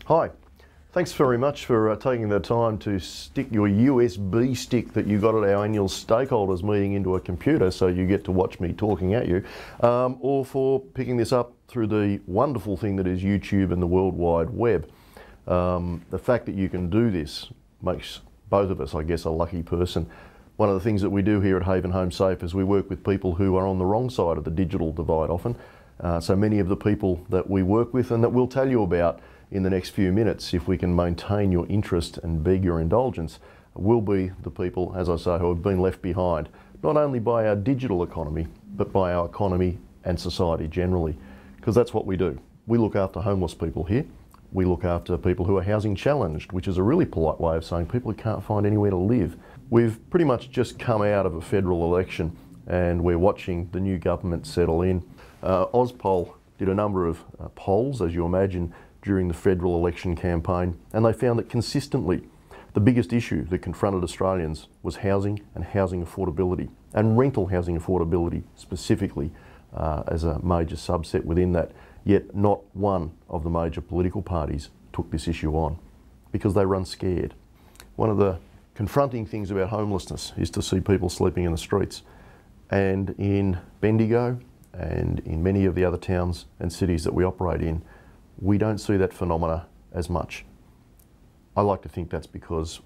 Hi, thanks very much for taking the time to stick your USB stick that you got at our annual stakeholders meeting into a computer so you get to watch me talking at you, or for picking this up through the wonderful thing that is YouTube and the World Wide Web. The fact that you can do this makes both of us, I guess, a lucky person. One of the things that we do here at Haven Home Safe is we work with people who are on the wrong side of the digital divide often. So many of the people that we work with and that we'll tell you about in the next few minutes, if we can maintain your interest and beg your indulgence, will be the people, as I say, who have been left behind, not only by our digital economy, but by our economy and society generally. Because that's what we do. We look after homeless people here. We look after people who are housing challenged, which is a really polite way of saying people who can't find anywhere to live. We've pretty much just come out of a federal election and we're watching the new government settle in. Ozpoll did a number of polls, as you imagine, during the federal election campaign, and they found that consistently the biggest issue that confronted Australians was housing and housing affordability, and rental housing affordability specifically as a major subset within that. Yet not one of the major political parties took this issue on because they run scared. One of the confronting things about homelessness is to see people sleeping in the streets, and in Bendigo and in many of the other towns and cities that we operate in, we don't see that phenomena as much. I like to think that's because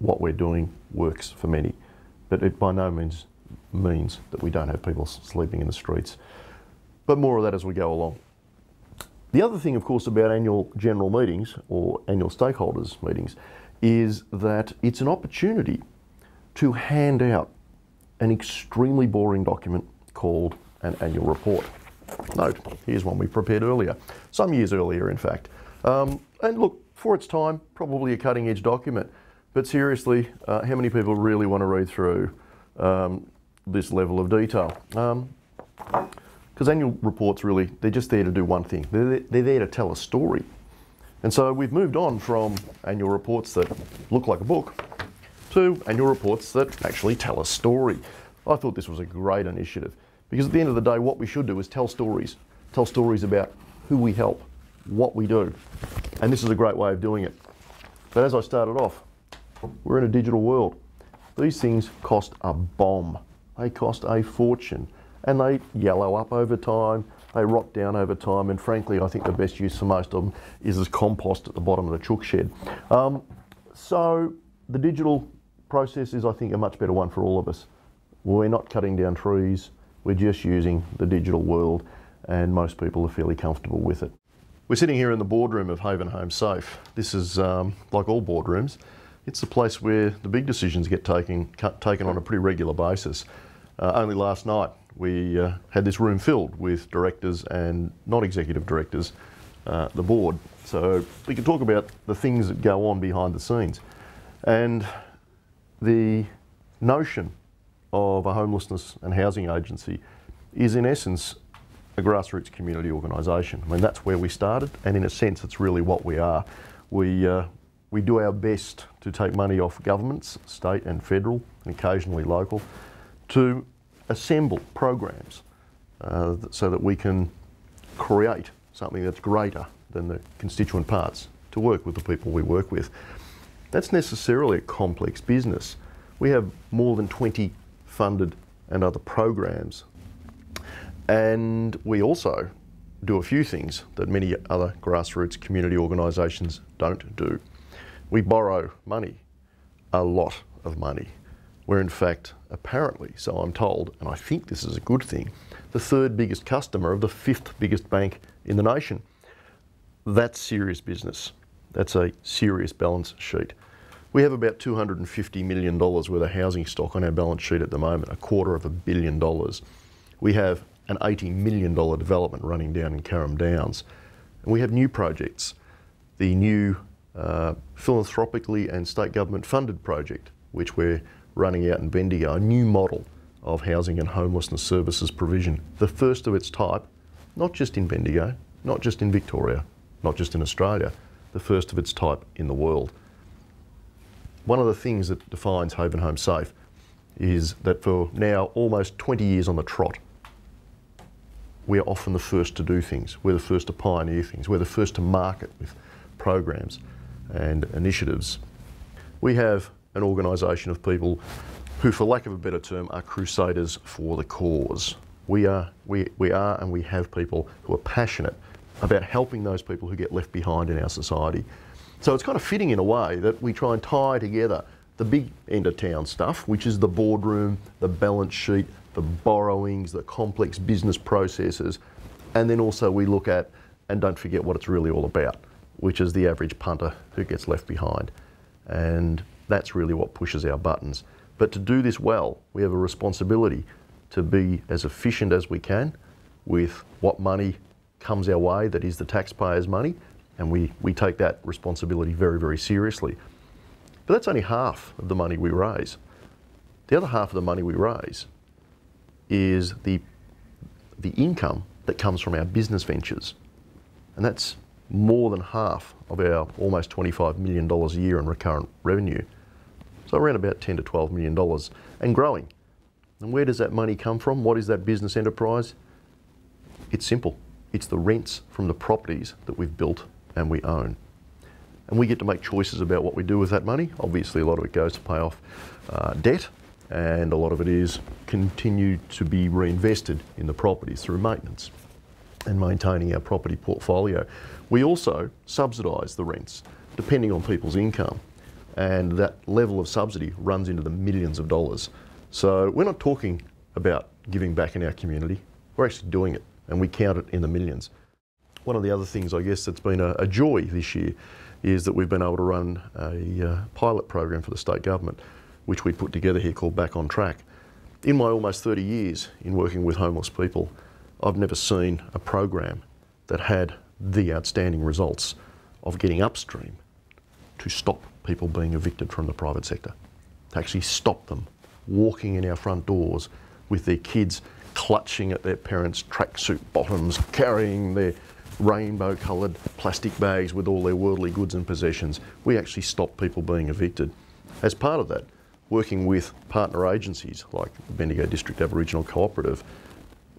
what we're doing works for many, but it by no means means that we don't have people sleeping in the streets. But more of that as we go along. The other thing, of course, about annual general meetings or annual stakeholders meetings is that it's an opportunity to hand out an extremely boring document called an annual report. Note, here's one we prepared earlier, some years earlier in fact. And look, for its time, probably a cutting edge document, but seriously, how many people really want to read through this level of detail? Because annual reports really, they're just there to do one thing. They're there to tell a story. And so we've moved on from annual reports that look like a book to annual reports that actually tell a story. I thought this was a great initiative. Because at the end of the day, what we should do is tell stories about who we help, what we do. And this is a great way of doing it. But as I started off, we're in a digital world. These things cost a bomb. They cost a fortune. And they yellow up over time, they rot down over time, and frankly, I think the best use for most of them is as compost at the bottom of the chook shed. So the digital process is, I think, a much better one for all of us. We're not cutting down trees. We're just using the digital world, and most people are fairly comfortable with it. We're sitting here in the boardroom of Haven Home Safe. This is, like all boardrooms, it's the place where the big decisions get taken on a pretty regular basis. Only last night we had this room filled with directors and non-executive directors, the board. So we can talk about the things that go on behind the scenes. And the notion of a homelessness and housing agency is in essence a grassroots community organisation. I mean, that's where we started, and in a sense it's really what we are. We do our best to take money off governments, state and federal, and occasionally local, to assemble programs so that we can create something that's greater than the constituent parts to work with the people we work with. That's necessarily a complex business. We have more than 20 funded and other programs, and we also do a few things that many other grassroots community organisations don't do. We borrow money, a lot of money. We're in fact, apparently, so I'm told, and I think this is a good thing, the third biggest customer of the fifth biggest bank in the nation. That's serious business. That's a serious balance sheet. We have about $250 million worth of housing stock on our balance sheet at the moment, $250 million. We have an $80 million development running down in Carrum Downs. And we have new projects. The new philanthropically and state government funded project, which we're running out in Bendigo, a new model of housing and homelessness services provision. The first of its type, not just in Bendigo, not just in Victoria, not just in Australia, the first of its type in the world. One of the things that defines Haven Home Safe is that for now almost 20 years on the trot, we're often the first to do things. We're the first to pioneer things. We're the first to market with programs and initiatives. We have an organisation of people who, for lack of a better term, are crusaders for the cause. We are and we have people who are passionate about helping those people who get left behind in our society. So it's kind of fitting in a way that we try and tie together the big end of town stuff, which is the boardroom, the balance sheet, the borrowings, the complex business processes, and then also we look at, and don't forget what it's really all about, which is the average punter who gets left behind. And that's really what pushes our buttons. But to do this well, we have a responsibility to be as efficient as we can with what money comes our way, that is the taxpayers' money, and we take that responsibility very, very seriously. But that's only half of the money we raise. The other half of the money we raise is the income that comes from our business ventures. And that's more than half of our almost $25 million a year in recurrent revenue. So around about $10 to $12 million and growing. And where does that money come from? What is that business enterprise? It's simple. It's the rents from the properties that we've built and we own. And we get to make choices about what we do with that money. Obviously, a lot of it goes to pay off debt, and a lot of it is continued to be reinvested in the properties through maintenance and maintaining our property portfolio. We also subsidise the rents, depending on people's income. And that level of subsidy runs into the millions of dollars. So we're not talking about giving back in our community, we're actually doing it, and we count it in the millions. One of the other things, I guess, that's been a joy this year is that we've been able to run a pilot program for the state government, which we put together here called Back on Track. In my almost 30 years in working with homeless people, I've never seen a program that had the outstanding results of getting upstream to stop people being evicted from the private sector, to actually stop them walking in our front doors with their kids clutching at their parents' tracksuit bottoms, carrying their rainbow-coloured plastic bags with all their worldly goods and possessions. We actually stop people being evicted. As part of that, working with partner agencies like the Bendigo District Aboriginal Cooperative,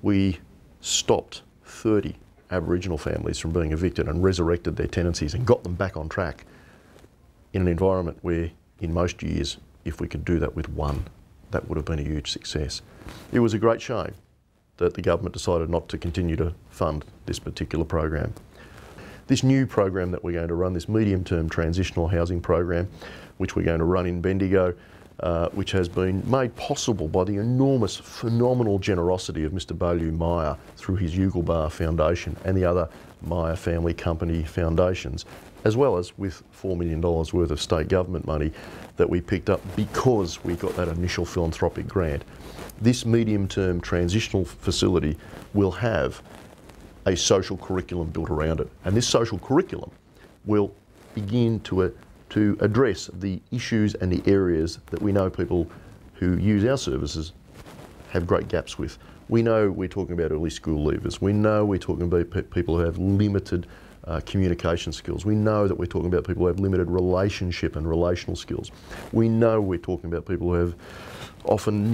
we stopped 30 Aboriginal families from being evicted and resurrected their tenancies and got them back on track in an environment where, in most years, if we could do that with one, that would have been a huge success. It was a great shame that the government decided not to continue to fund this particular program. This new program that we're going to run, this medium-term transitional housing program, which we're going to run in Bendigo, which has been made possible by the enormous, phenomenal generosity of Mr. Beaulieu Meyer through his Yugalbar Foundation and the other Meyer Family Company foundations, as well as with $4 million worth of state government money that we picked up because we got that initial philanthropic grant. This medium-term transitional facility will have a social curriculum built around it, and this social curriculum will begin to address the issues and the areas that we know people who use our services have great gaps with. We know we're talking about early school leavers. We know we're talking about people who have limited communication skills. We know that we're talking about people who have limited relationship and relational skills. We know we're talking about people who have often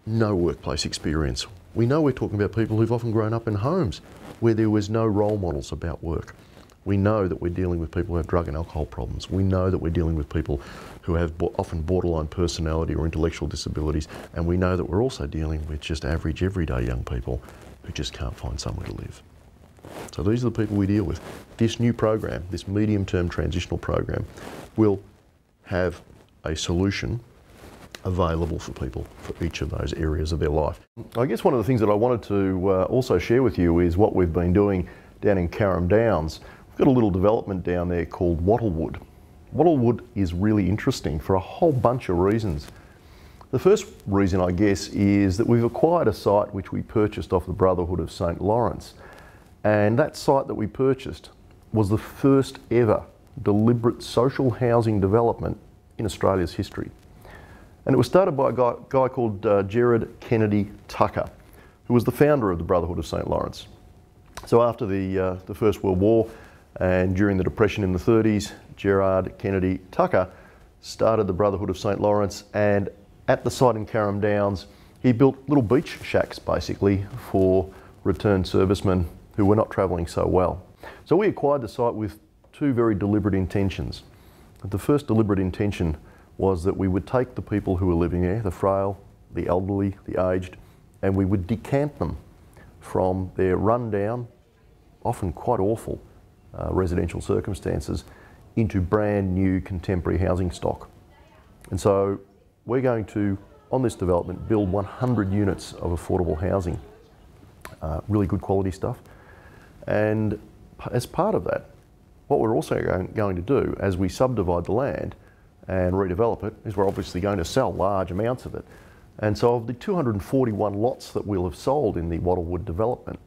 no workplace experience. We know we're talking about people who've often grown up in homes where there was no role models about work. We know that we're dealing with people who have drug and alcohol problems. We know that we're dealing with people who have often borderline personality or intellectual disabilities. And we know that we're also dealing with just average, everyday young people who just can't find somewhere to live. So these are the people we deal with. This new program, this medium-term transitional program, will have a solution available for people for each of those areas of their life. I guess one of the things that I wanted to also share with you is what we've been doing down in Carrum Downs. We've got a little development down there called Wattlewood. Wattlewood is really interesting for a whole bunch of reasons. The first reason, I guess, is that we've acquired a site which we purchased off the Brotherhood of St. Lawrence. And that site that we purchased was the first ever deliberate social housing development in Australia's history. And it was started by a guy called Gerard Kennedy Tucker, who was the founder of the Brotherhood of St. Lawrence. So after the First World War and during the Depression in the 30s, Gerard Kennedy Tucker started the Brotherhood of St. Lawrence, and at the site in Carrum Downs, he built little beach shacks basically for returned servicemen who were not travelling so well. So we acquired the site with two very deliberate intentions. The first deliberate intention was that we would take the people who were living there, the frail, the elderly, the aged, and we would decant them from their rundown, often quite awful residential circumstances, into brand new contemporary housing stock. And so we're going to, on this development, build 100 units of affordable housing, really good quality stuff. And as part of that, what we're also going to do as we subdivide the land and redevelop it is we're obviously going to sell large amounts of it. And so of the 241 lots that we'll have sold in the Wattlewood development,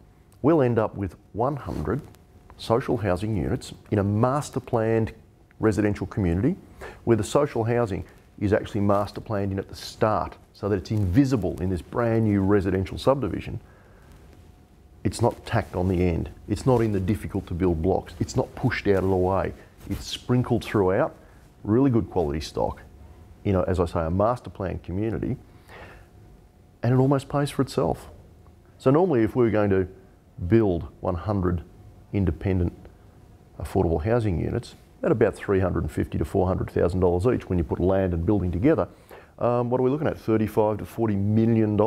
we'll end up with 100 social housing units in a master planned residential community where the social housing is actually master planned in at the start so that it's invisible in this brand new residential subdivision. It's not tacked on the end. It's not in the difficult to build blocks. It's not pushed out of the way. It's sprinkled throughout, really good quality stock, as I say, a master planned community, and it almost pays for itself. So normally if we were going to build 100 independent affordable housing units at about $350,000 to $400,000 each when you put land and building together, what are we looking at? $35 to $40 million.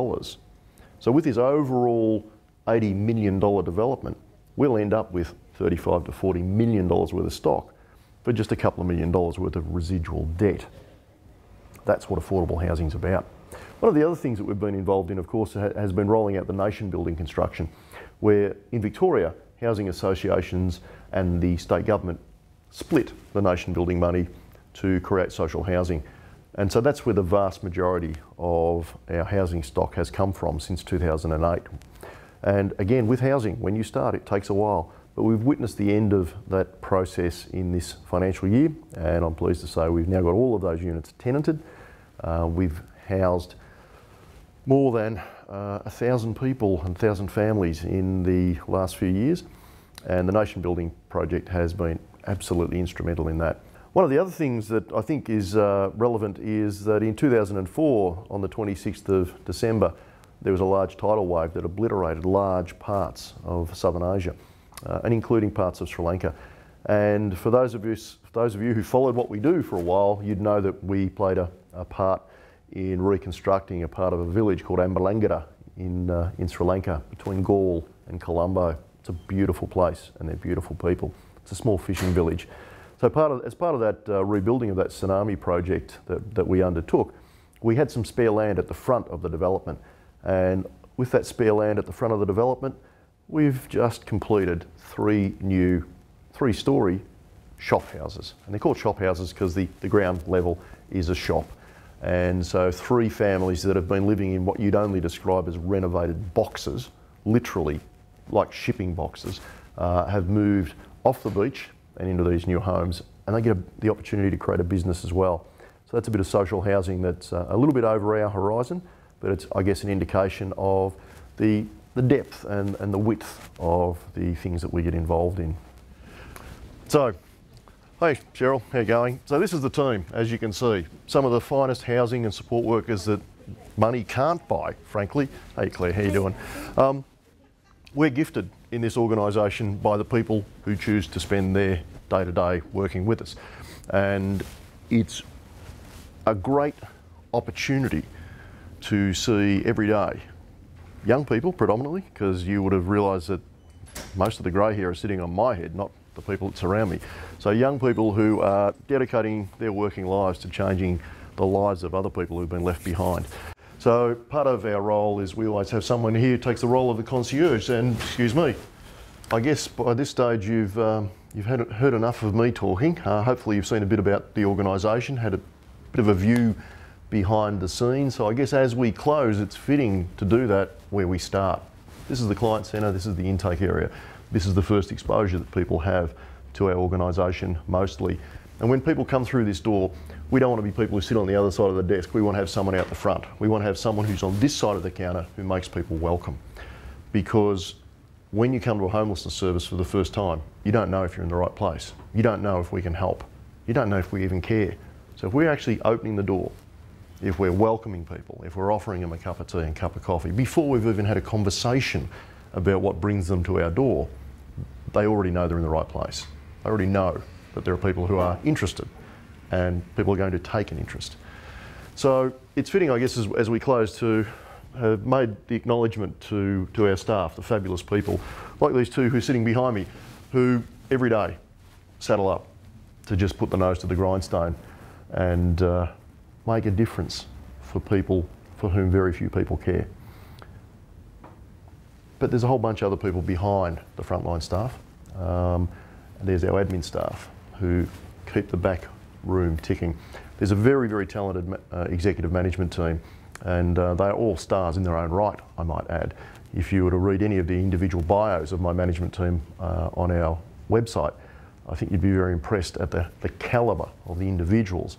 So with this overall $80 million development, we'll end up with $35 to $40 million worth of stock for just a couple of $1 million worth of residual debt. That's what affordable housing's about. One of the other things that we've been involved in, of course, has been rolling out the nation building construction, where in Victoria, housing associations and the state government split the nation building money to create social housing. And so that's where the vast majority of our housing stock has come from since 2008. And again, with housing, when you start, it takes a while. But we've witnessed the end of that process in this financial year, and I'm pleased to say we've now got all of those units tenanted. We've housed more than 1,000 people and 1,000 families in the last few years, and the nation building project has been absolutely instrumental in that. One of the other things that I think is relevant is that in 2004, on the 26th of December, there was a large tidal wave that obliterated large parts of southern Asia, and including parts of Sri Lanka. And for those of you who followed what we do for a while, you'd know that we played a part in reconstructing a part of a village called Ambalangata in Sri Lanka between Galle and Colombo. It's a beautiful place and they're beautiful people. It's a small fishing village. So as part of that rebuilding of that tsunami project that we undertook, we had some spare land at the front of the development. And with that spare land at the front of the development, we've just completed three new three-storey shop houses. And they're called shop houses because the ground level is a shop. And so 3 families that have been living in what you'd only describe as renovated boxes, literally like shipping boxes, have moved off the beach and into these new homes, and they get the opportunity to create a business as well. So that's a bit of social housing that's a little bit over our horizon, but it's, I guess, an indication of the depth and the width of the things that we get involved in. So, hey Cheryl, how you going? So this is the team, as you can see. Some of the finest housing and support workers that money can't buy, frankly. Hey Claire, how you doing? We're gifted in this organisation by the people who choose to spend their day-to-day working with us. And it's a great opportunity to see every day young people predominantly, because you would have realised that most of the grey hair is sitting on my head, not the people that surround me. So young people who are dedicating their working lives to changing the lives of other people who've been left behind. So part of our role is we always have someone here who takes the role of the concierge, and excuse me, I guess by this stage you've heard enough of me talking. Hopefully you've seen a bit about the organisation, had a bit of a view behind the scenes. So I guess as we close, it's fitting to do that where we start. This is the client centre, this is the intake area. This is the first exposure that people have to our organisation mostly. And when people come through this door, we don't want to be people who sit on the other side of the desk. We want to have someone out the front. We want to have someone who's on this side of the counter who makes people welcome. Because when you come to a homelessness service for the first time, you don't know if you're in the right place. You don't know if we can help. You don't know if we even care. So if we're actually opening the door, if we're welcoming people, if we're offering them a cup of tea and a cup of coffee, before we've even had a conversation about what brings them to our door, they already know they're in the right place. They already know that there are people who are interested and people are going to take an interest. So it's fitting, I guess, as we close, to have made the acknowledgement to our staff, the fabulous people, like these two who are sitting behind me, who every day saddle up to just put the nose to the grindstone and make a difference for people for whom very few people care. But there's a whole bunch of other people behind the frontline staff. And there's our admin staff who keep the back room ticking. There's a very, very talented executive management team, and they're all stars in their own right, I might add. If you were to read any of the individual bios of my management team on our website, I think you'd be very impressed at the calibre of the individuals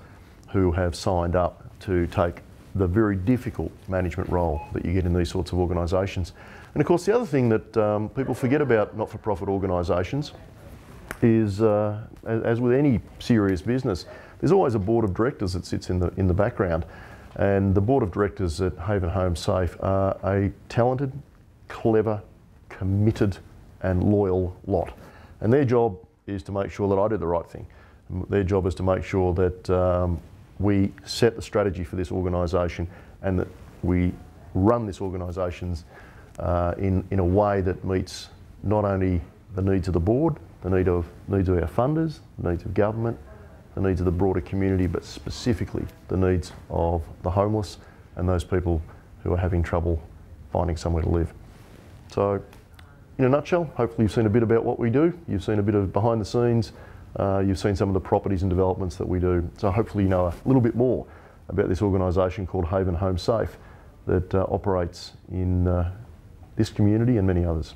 who have signed up to take the very difficult management role that you get in these sorts of organisations. And of course, the other thing that people forget about not-for-profit organisations is, as with any serious business, there's always a board of directors that sits in the background. And the board of directors at Haven Home Safe are a talented, clever, committed and loyal lot. And their job is to make sure that I do the right thing. Their job is to make sure that we set the strategy for this organisation and that we run this organisation in a way that meets not only the needs of the board, the needs of our funders, the needs of government, the needs of the broader community, but specifically the needs of the homeless and those people who are having trouble finding somewhere to live. So, in a nutshell, hopefully you've seen a bit about what we do, you've seen a bit of behind the scenes, you've seen some of the properties and developments that we do. So hopefully you know a little bit more about this organisation called Haven Home Safe that operates in this community and many others.